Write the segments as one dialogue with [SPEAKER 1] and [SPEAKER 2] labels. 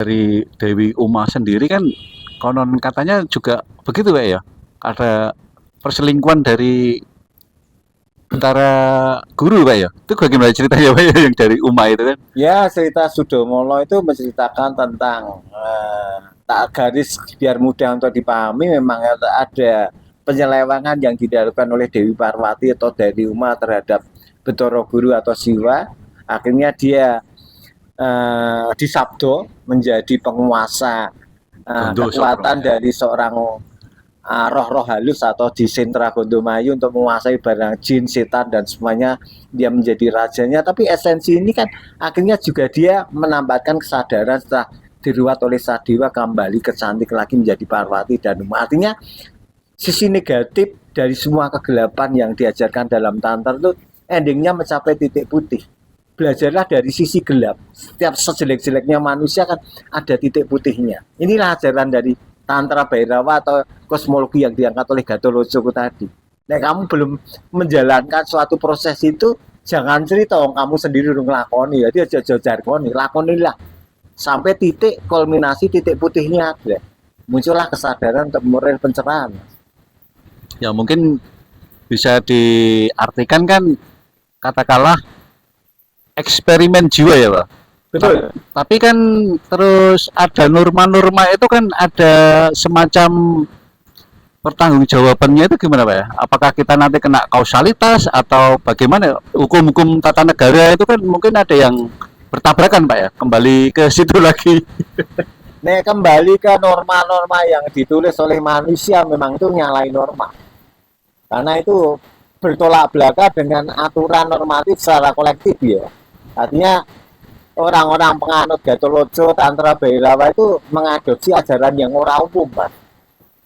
[SPEAKER 1] Dari Dewi Uma sendiri kan konon katanya juga begitu Pak ya. Ada perselingkuhan dari antara guru Pak ya. Itu bagaimana ceritanya Pak ya yang dari Uma itu kan?
[SPEAKER 2] Ya, cerita Sudomolo itu menceritakan tentang tak garis biar mudah untuk dipahami memang ada penyelewengan yang dilakukan oleh Dewi Parwati atau Dewi Uma terhadap Betara Guru atau Siwa. Akhirnya dia disabdo menjadi penguasa
[SPEAKER 1] Gondo Sokro
[SPEAKER 2] kekuatan
[SPEAKER 1] ya.
[SPEAKER 2] dari seorang roh-roh halus atau di sentra Gondomayu untuk menguasai barang jin, setan dan semuanya dia menjadi rajanya. Tapi esensi ini kan akhirnya juga dia menambahkan kesadaran setelah diruat oleh Sadewa kembali ke cantik lagi menjadi Parwati dan Uma. Artinya sisi negatif dari semua kegelapan yang diajarkan dalam tantra itu endingnya mencapai titik putih. Belajarlah dari sisi gelap. Setiap sejelek-jeleknya manusia kan ada titik putihnya. Inilah ajaran dari Tantra Bhairawa atau kosmologi yang diangkat oleh Gatholoco tadi. Nah, kamu belum menjalankan suatu proses itu, jangan cerita kamu sendiri udah ngelakoni. Jadi aja jargoni, lakonilah sampai titik kulminasi titik putihnya ada. Muncullah kesadaran untuk memulai pencerahan.
[SPEAKER 1] Ya mungkin bisa diartikan kan katakanlah eksperimen jiwa ya Pak.
[SPEAKER 2] Betul.
[SPEAKER 1] Tapi kan terus ada norma-norma itu kan ada semacam pertanggungjawabannya itu gimana Pak ya? Apakah kita nanti kena kausalitas atau bagaimana? Hukum-hukum tata negara itu kan mungkin ada yang bertabrakan Pak ya. Kembali ke situ lagi.
[SPEAKER 2] Nah, kembali ke norma-norma yang ditulis oleh manusia memang itu nyalain norma. Karena itu bertolak belakang dengan aturan normatif secara kolektif ya. Artinya orang-orang penganut Gatholoco, Tantra Bhairawa itu mengadopsi ajaran yang ora umum, Mas.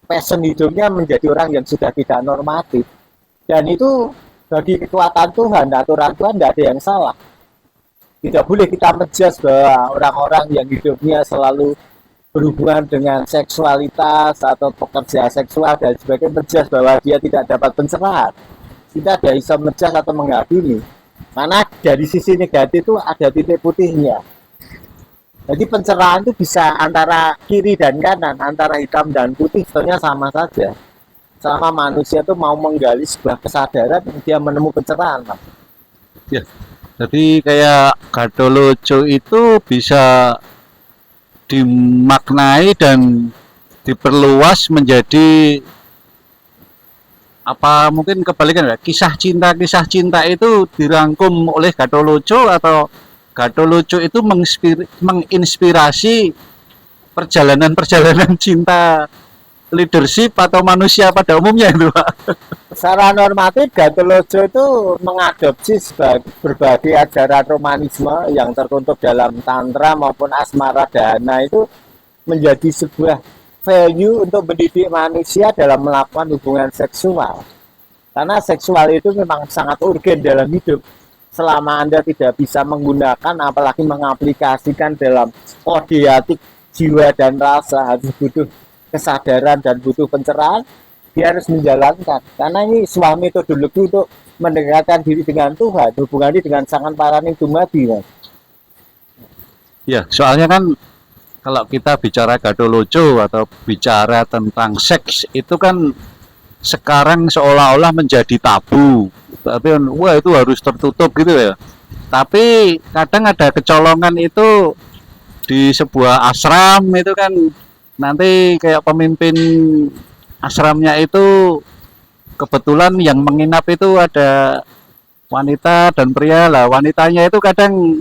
[SPEAKER 2] Passion hidupnya menjadi orang yang sudah tidak normatif. Dan itu bagi kekuatan Tuhan, aturan Tuhan tidak ada yang salah. Tidak boleh kita menjudge bahwa orang-orang yang hidupnya selalu berhubungan dengan seksualitas atau pekerja seksual dan sebagainya menjudge bahwa dia tidak dapat pencerahan. Kita tidak bisa menjudge atau menghakimi. Karena dari sisi negatif itu ada titik putihnya. Jadi pencerahan itu bisa antara kiri dan kanan, antara hitam dan putih, sebetulnya sama saja. Sama manusia itu mau menggali sebuah kesadaran, dia menemukan pencerahan.
[SPEAKER 1] Ya. Jadi kayak Gatholoco itu bisa dimaknai dan diperluas menjadi apa mungkin kebalikan ya, kisah cinta itu dirangkum oleh Gatholoco atau Gatholoco itu menginspirasi perjalanan cinta leadership atau manusia pada umumnya itu Pak.
[SPEAKER 2] Secara normatif Gatholoco itu mengadopsi berbagai ajaran romanisme yang terkutuk dalam tantra maupun asmara dana itu menjadi sebuah value untuk mendidik manusia dalam melakukan hubungan seksual. Karena seksual itu memang sangat urgen dalam hidup. Selama Anda tidak bisa menggunakan, apalagi mengaplikasikan dalam kodiatik jiwa dan rasa, harus butuh kesadaran dan butuh pencerahan, dia harus menjalankan. Karena ini sebuah metodologi untuk mendekatkan diri dengan Tuhan, hubungannya dengan sangat paraning dumadi.
[SPEAKER 1] Ya, soalnya kan kalau kita bicara Gatholoco atau bicara tentang seks itu kan sekarang seolah-olah menjadi tabu. Tapi wah itu harus tertutup gitu ya. Tapi kadang ada kecolongan itu di sebuah ashram itu kan nanti kayak pemimpin ashramnya itu kebetulan yang menginap itu ada wanita dan pria lah. Wanitanya itu kadang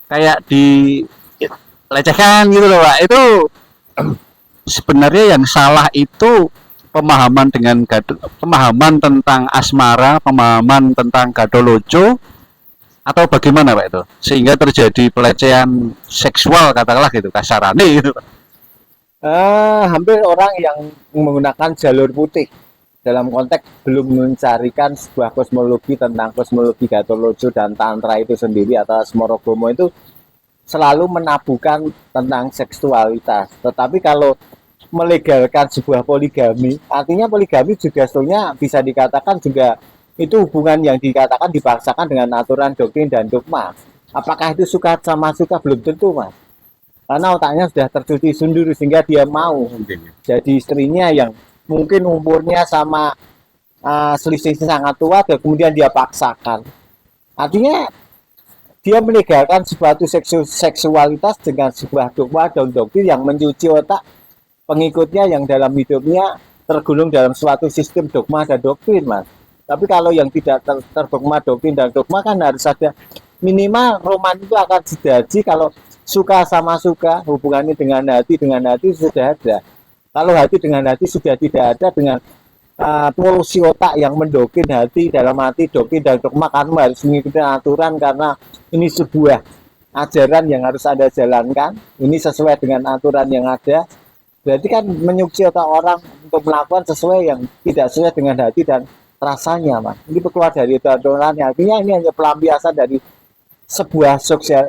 [SPEAKER 1] kayak dilecehkan gitu loh Pak. Itu sebenarnya yang salah itu pemahaman tentang asmara, pemahaman tentang Gatholoco atau bagaimana Pak itu sehingga terjadi pelecehan seksual katakanlah gitu kasarannya gitu.
[SPEAKER 2] Hampir orang yang menggunakan jalur putih dalam konteks belum mencarikan sebuah kosmologi tentang kosmologi Gatholoco dan tantra itu sendiri atau Asmorogomo itu selalu menabuhkan tentang seksualitas. Tetapi kalau melegalkan sebuah poligami, artinya poligami juga sebetulnya bisa dikatakan juga itu hubungan yang dikatakan dipaksakan dengan aturan doktrin dan dogma. Apakah itu suka sama suka belum tentu Mas. karena otaknya sudah tercuci sendiri sehingga dia mau jadi istrinya yang mungkin umurnya sama selisihnya sangat tua dan kemudian dia paksakan. Artinya dia meninggalkan suatu seksualitas dengan sebuah dogma dan doktrin yang mencuci otak pengikutnya yang dalam hidupnya tergulung dalam suatu sistem dogma dan doktrin, Mas. Tapi kalau yang tidak terdogma doktrin dan dogma kan harus ada minimal roman itu akan terjadi kalau suka sama suka, hubungannya dengan hati sudah ada. Kalau hati dengan hati sudah tidak ada dengan polusi otak yang mendoktrin hati dalam hati doktrin dan dogma, karena harus mengikuti aturan karena ini sebuah ajaran yang harus Anda jalankan, ini sesuai dengan aturan yang ada. Berarti kan menyuksi otak orang untuk melakukan sesuai yang tidak sesuai dengan hati dan rasanya, Mas. Ini keluar dari aturannya. Artinya ini hanya pelampiasan dari sebuah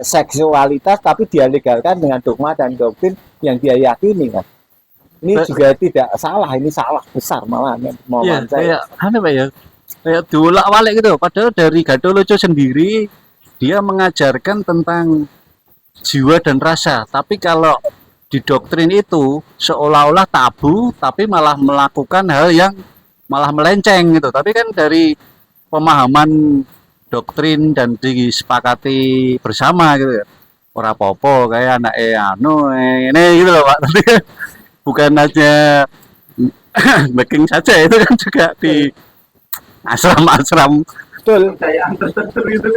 [SPEAKER 2] seksualitas, tapi dia legalkan dengan dogma dan doktrin yang dia yakini, kan. Ini juga tidak salah, ini salah besar malah.
[SPEAKER 1] Iya, kayak apa ya? Kayak diulak-walik gitu. Padahal dari Gatholoco sendiri dia mengajarkan tentang jiwa dan rasa. Tapi kalau di doktrin itu seolah-olah tabu, tapi malah melakukan hal yang malah melenceng gitu. Tapi kan dari pemahaman doktrin dan disepakati bersama gitu ya. Ora apa-apa kayak anak ini gitu loh Pak. Tapi bukan hanya backing saja, itu kan juga di asram-asram.
[SPEAKER 2] Betul,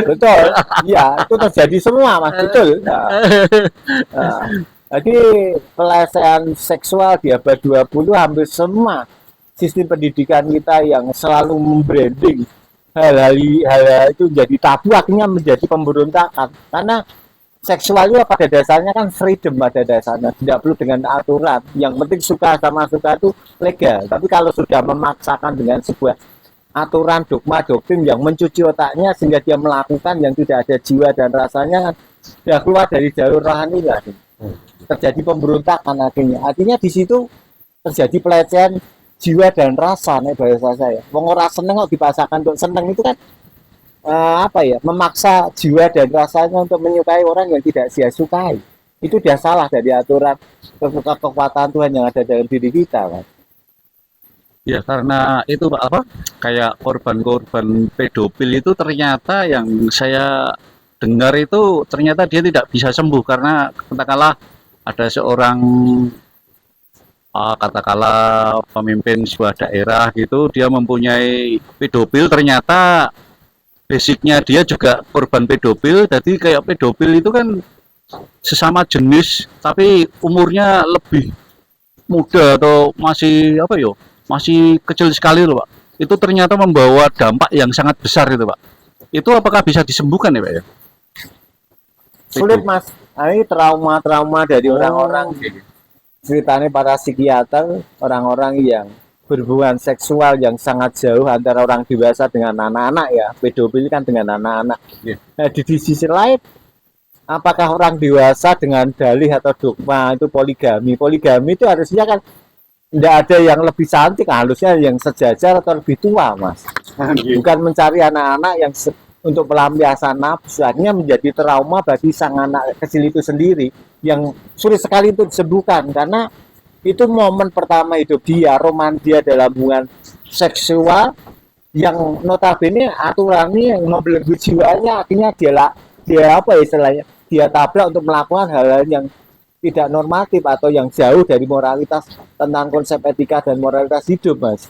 [SPEAKER 2] betul, iya itu terjadi semua, Mas. Betul. Jadi pelecehan seksual di abad 20 hampir semua sistem pendidikan kita yang selalu membranding hal-hal itu jadi tabu, akhirnya menjadi pemberontakan. Karena seksual itu pada dasarnya kan freedom, pada dasarnya tidak perlu dengan aturan, yang penting suka sama suka itu legal. Tapi kalau sudah memaksakan dengan sebuah aturan dogma doktrin yang mencuci otaknya sehingga dia melakukan yang tidak ada jiwa dan rasanya, kan sudah keluar dari jalur rohani lagi, terjadi pemberontakan akhirnya. Artinya di situ terjadi pelecehan jiwa dan rasa, nih bahasa saya. Wong ora seneng kok dipaksakan untuk seneng, itu kan memaksa jiwa dan rasanya untuk menyukai orang yang tidak dia sukai. Itu dia salah dari aturan kekuatan Tuhan yang ada dalam diri kita, kan.
[SPEAKER 1] Ya karena itu apa kayak korban-korban pedofil itu ternyata yang saya dengar itu ternyata dia tidak bisa sembuh karena katakanlah ada seorang katakanlah pemimpin sebuah daerah gitu, dia mempunyai pedofil, ternyata basicnya dia juga korban pedofil. Jadi kayak pedofil itu kan sesama jenis tapi umurnya lebih muda atau masih masih kecil sekali loh Pak. Itu ternyata membawa dampak yang sangat besar itu Pak. Itu apakah bisa disembuhkan ya Pak ya?
[SPEAKER 2] Sulit Mas. Ini trauma-trauma dari orang-orang, ceritanya para psikiater, orang-orang yang berhubungan seksual yang sangat jauh antara orang dewasa dengan anak-anak ya. Pedofil kan dengan anak-anak. Nah, di sisi lain, apakah orang dewasa dengan dalih atau dogma itu poligami? Poligami itu harusnya kan tidak ada yang lebih cantik, harusnya yang sejajar atau lebih tua, Mas. Bukan mencari anak-anak yang untuk pelampiasan nafsu, akhirnya menjadi trauma bagi sang anak kecil itu sendiri yang sulit sekali untuk disembuhkan karena itu momen pertama hidup dia, roman dia dalam hubungan seksual yang notabene aturannya yang membelenggu jiwanya, akhirnya dia tabrak untuk melakukan hal-hal yang tidak normatif atau yang jauh dari moralitas tentang konsep etika dan moralitas hidup, Mas.